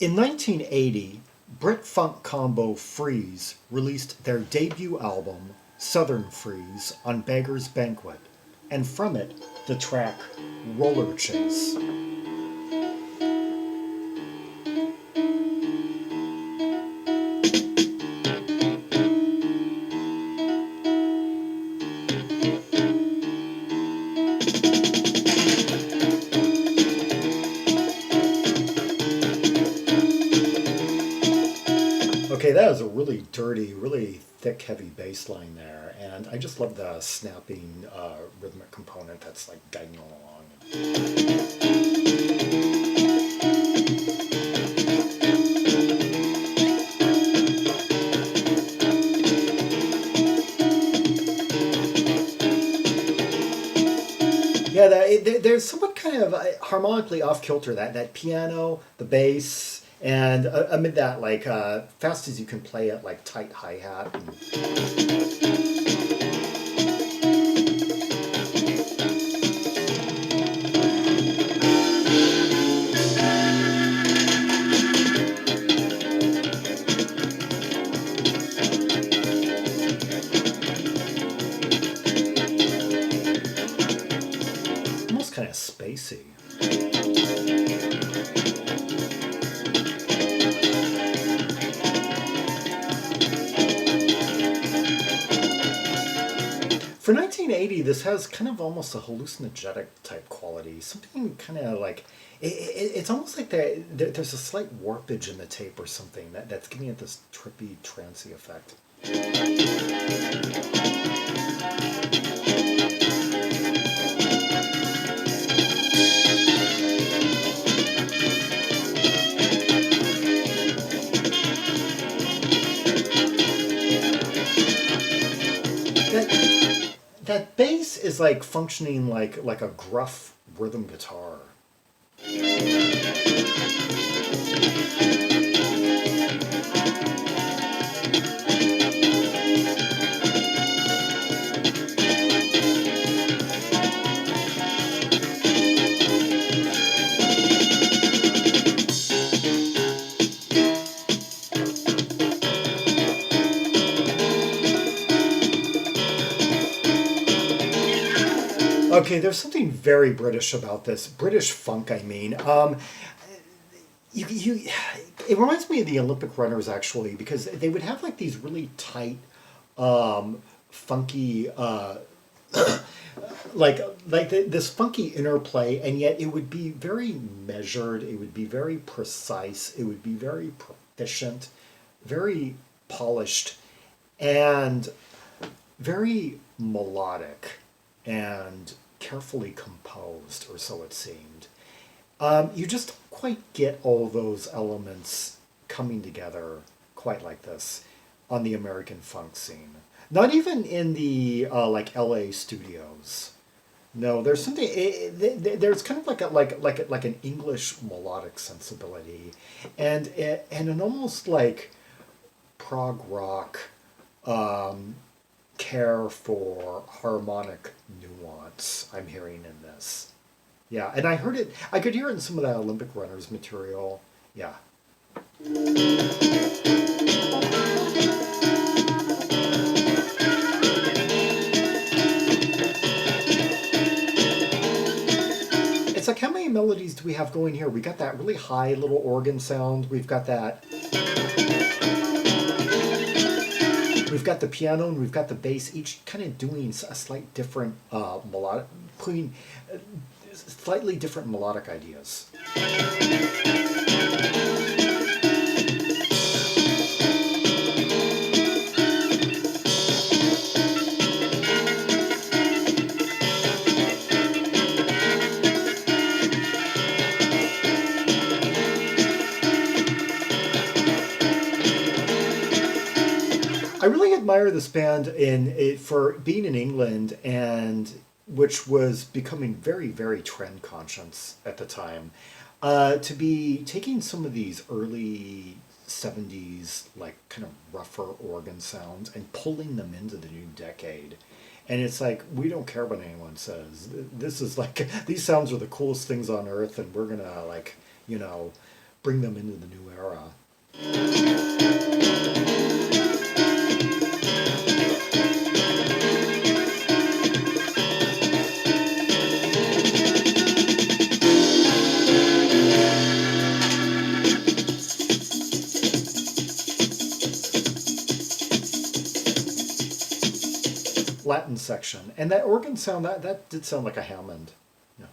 In 1980, Brit funk combo Freeez released their debut album, Southern Freeez, on Beggar's Banquet, and from it, the track Roller Chase. Okay, that is a really dirty, really thick, heavy bass line there, and I just love the snapping rhythmic component that's like guiding along. Yeah, there's somewhat kind of harmonically off kilter that piano, the bass, and amid that, like fast as you can play it, like tight hi hat. Almost kind of spacey. For 1980, this has kind of almost a hallucinogenic type quality. Something kind of like it's almost like there's a slight warpage in the tape or something that's giving it this trippy, trancy effect. That bass is like functioning like a gruff rhythm guitar. Okay, there's something very British about this. British funk, I mean. You, it reminds me of the Olympic runners actually, because they would have like these really tight, funky, this funky interplay, and yet it would be very measured. It would be very precise. It would be very proficient, very polished, and very melodic and carefully composed, or so it seemed. You just don't quite get all those elements coming together quite like this on the American funk scene. Not even in the like LA studios. No, there's something. There's kind of like an English melodic sensibility, and an almost like prog rock care for harmonic nuance I'm hearing in this. Yeah, and I heard it, I could hear it in some of that Olympic runners material. Yeah. It's like, how many melodies do we have going here? We got that really high little organ sound. We've got the piano and we've got the bass, each kind of doing a slight different melodic, putting slightly different melodic ideas. I really admire this band for being in England, and which was becoming very, very trend conscious at the time. To be taking some of these early 70s, like kind of rougher organ sounds and pulling them into the new decade. And it's like, we don't care what anyone says. This is like, these sounds are the coolest things on earth, and we're gonna, like, you know, bring them into the new era. Latin section, and that organ sound, that did sound like a Hammond. Yeah.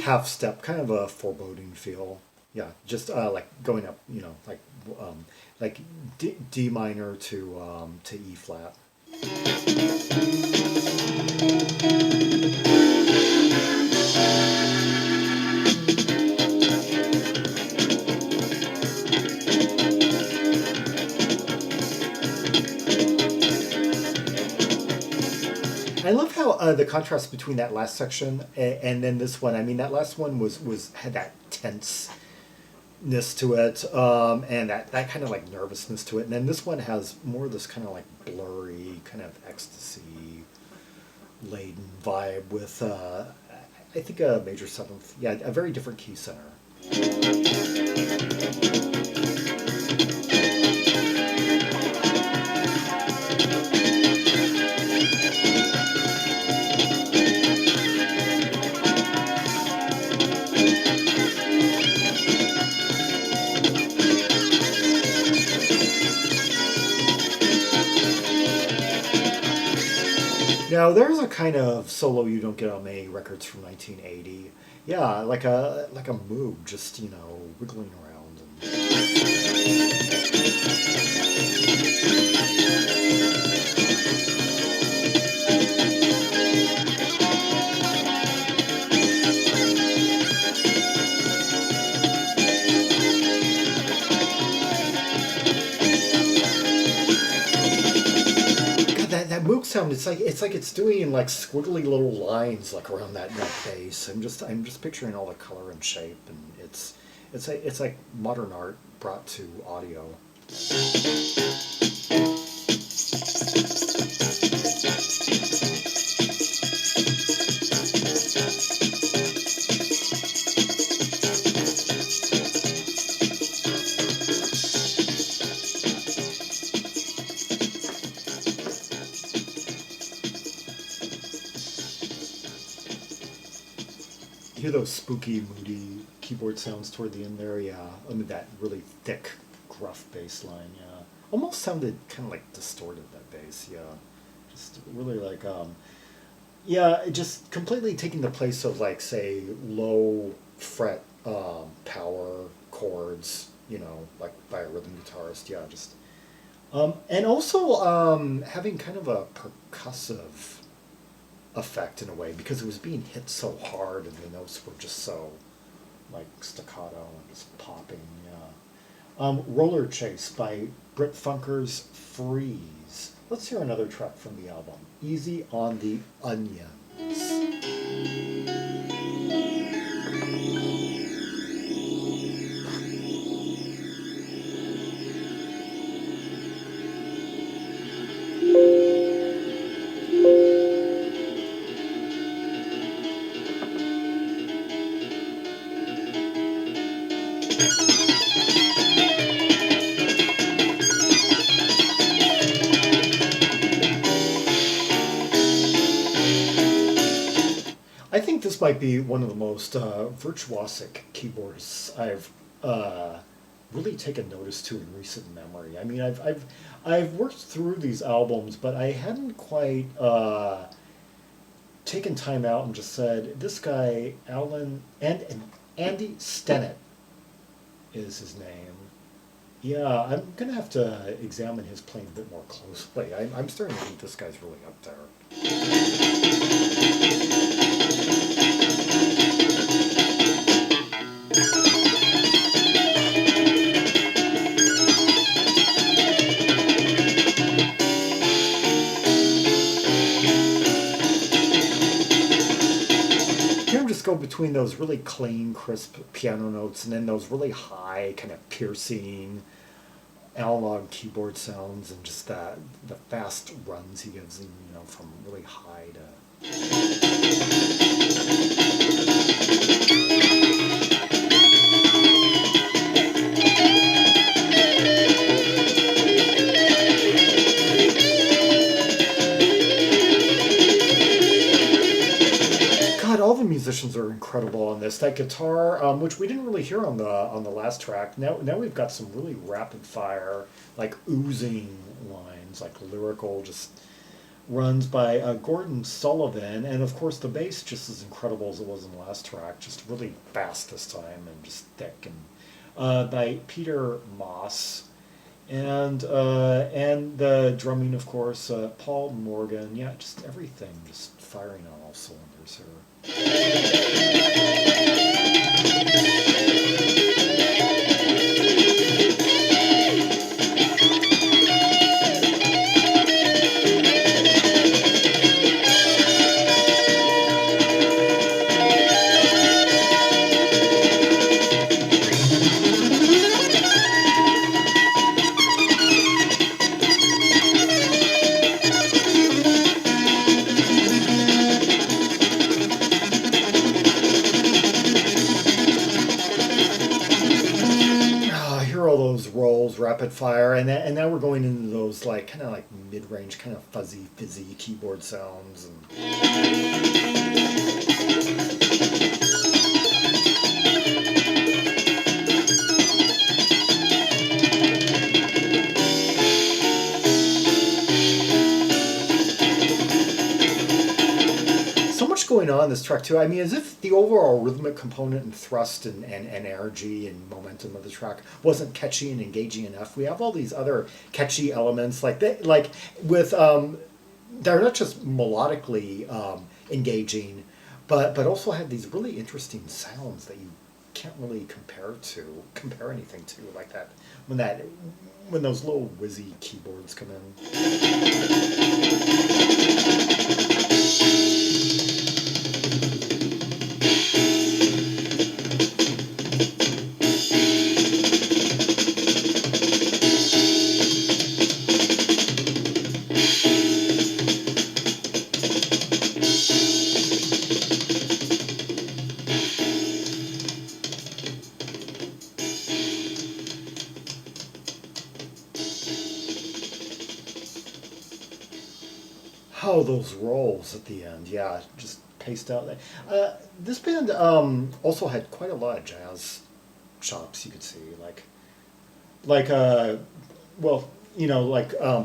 Half step, kind of a foreboding feel. Yeah, just like going up, like D minor to E flat. I love how the contrast between that last section and then this one. I mean, that last one had that tenseness to it, and that kind of like nervousness to it. And then this one has more of this kind of like blurry, kind of ecstasy laden vibe with, I think, a major seventh. Yeah, a very different key center. Now, there's a kind of solo you don't get on many records from 1980. Yeah, like a Moog, just, wiggling around. That Moog sound, it's like it's doing like squiggly little lines like around that bass. I'm just picturing all the color and shape, and it's like modern art brought to audio. Hear those spooky, moody keyboard sounds toward the end there? Yeah, I mean that really thick, gruff bass line. Yeah, almost sounded kind of like distorted, that bass. Yeah, just really like yeah, just completely taking the place of like, say, low fret power chords. Like by a rhythm guitarist. Yeah, just and also having kind of a percussive effect in a way, because it was being hit so hard and the notes were just so like staccato and just popping. Yeah. Roller Chase by Brit Funker's Freeez. Let's hear another track from the album, Easy on the Onions. I think this might be one of the most virtuosic keyboardists I've really taken notice to in recent memory. I mean, I've worked through these albums, but I hadn't quite taken time out and just said, this guy, Alan, and Andy Stennett is his name. Yeah, I'm going to have to examine his playing a bit more closely. I'm starting to think this guy's really up there. go between those really clean, crisp piano notes and then those really high, kind of piercing analog keyboard sounds, and just the fast runs he gives, from really high God, all the musicians are incredible on this. That guitar, which we didn't really hear on the last track. Now we've got some really rapid fire, like oozing lines, like lyrical, just runs by Gordon Sullivan, and of course the bass just as incredible as it was in the last track, just really fast this time and just thick, and by Peter Maas, and the drumming, of course, Paul Morgan. Yeah, just everything just firing on all cylinders here. Rolls, rapid fire, and now we're going into those like kind of like mid-range, kind of fuzzy, fizzy keyboard sounds. So much going on in this track too. I mean, as if the overall rhythmic component and thrust and energy and momentum of the track wasn't catchy and engaging enough. We have all these other catchy elements, like with they're not just melodically engaging, but also have these really interesting sounds that you can't really compare anything to, like that when those little whizzy keyboards come in. Oh, those rolls at the end, yeah, just paced out. This band also had quite a lot of jazz chops. You could see,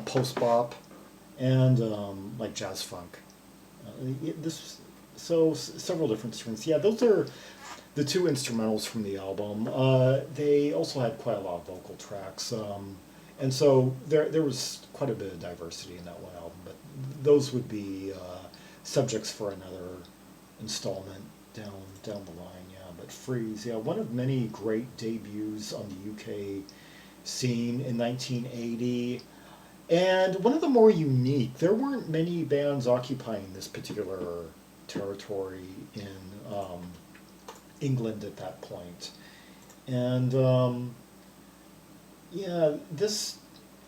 post bop and like jazz funk. Several different strings. Yeah, those are the two instrumentals from the album. They also had quite a lot of vocal tracks, and so there was quite a bit of diversity in that one album. But those would be subjects for another installment down the line. Yeah, but Freeez, yeah, one of many great debuts on the UK scene in 1980. And one of the more unique. There weren't many bands occupying this particular territory in England at that point. And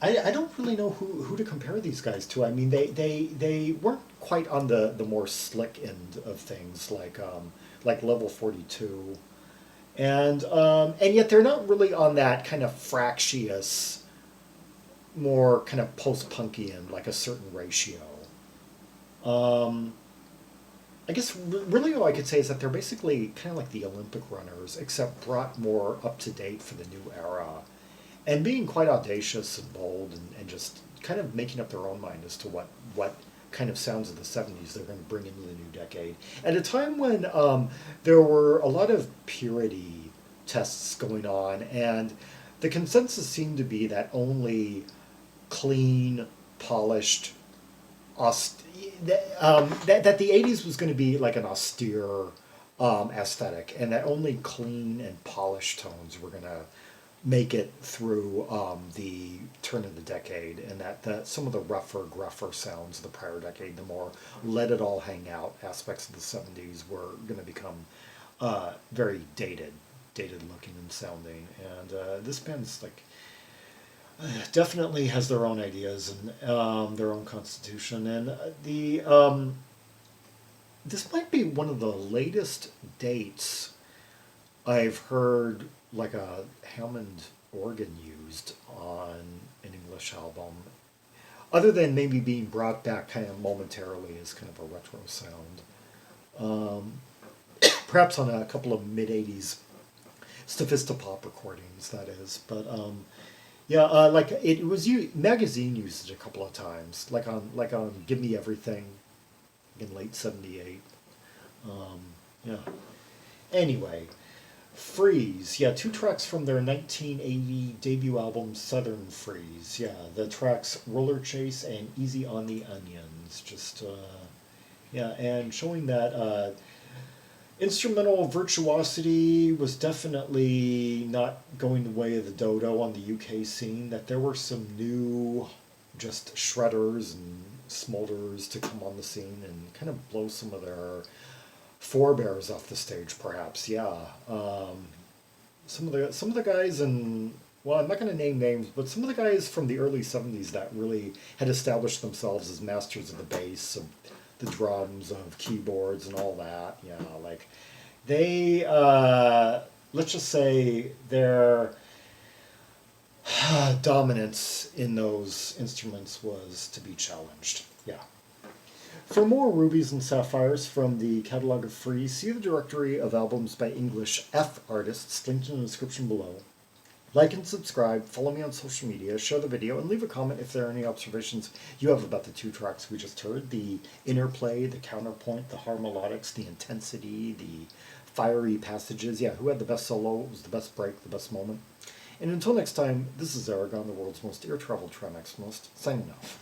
I don't really know who to compare these guys to. I mean, they weren't quite on the more slick end of things, like Level 42, and yet they're not really on that kind of fractious, more kind of post-punky end, like A Certain Ratio. I guess really all I could say is that they're basically kind of like the Olympic runners, except brought more up to date for the new era, and being quite audacious and bold, and just kind of making up their own mind as to what kind of sounds of the 70s they're going to bring into the new decade. At a time when there were a lot of purity tests going on, and the consensus seemed to be that only clean, polished, that the 80s was going to be like an austere aesthetic, and that only clean and polished tones were going to make it through the turn of the decade, and that some of the rougher, gruffer sounds of the prior decade, the more let it all hang out aspects of the 70s, were going to become very dated looking and sounding. And this band's like definitely has their own ideas and their own constitution. And the this might be one of the latest dates I've heard like a Hammond organ used on an English album, other than maybe being brought back kind of momentarily as kind of a retro sound. Um, Perhaps on a couple of mid '80s Staphystopop recordings, that is. But yeah, like it was magazine used it a couple of times, like on Give Me Everything in late '78. Yeah. Anyway, Freeez, yeah, two tracks from their 1980 debut album, Southern Freeez. Yeah, the tracks Roller Chase and Easy on the Onions. Just, yeah, and showing that instrumental virtuosity was definitely not going the way of the dodo on the UK scene, that there were some new just shredders and smolders to come on the scene and kind of blow some of their forebears off the stage, perhaps. Yeah, some of the guys in, well, I'm not going to name names, but some of the guys from the early '70s that really had established themselves as masters of the bass, of the drums, of keyboards, and all that. Yeah, like they, let's just say their dominance in those instruments was to be challenged. Yeah. For more rubies and sapphires from the catalog of Freeez, see the directory of albums by English F artists linked in the description below. Like and subscribe, follow me on social media, share the video, and leave a comment if there are any observations you have about the two tracks we just heard. The interplay, the counterpoint, the harmonics, the intensity, the fiery passages. Yeah, who had the best solo? What was the best break, the best moment? And until next time, this is Zaragon, the world's most ear-traveled Trimax most, signing off.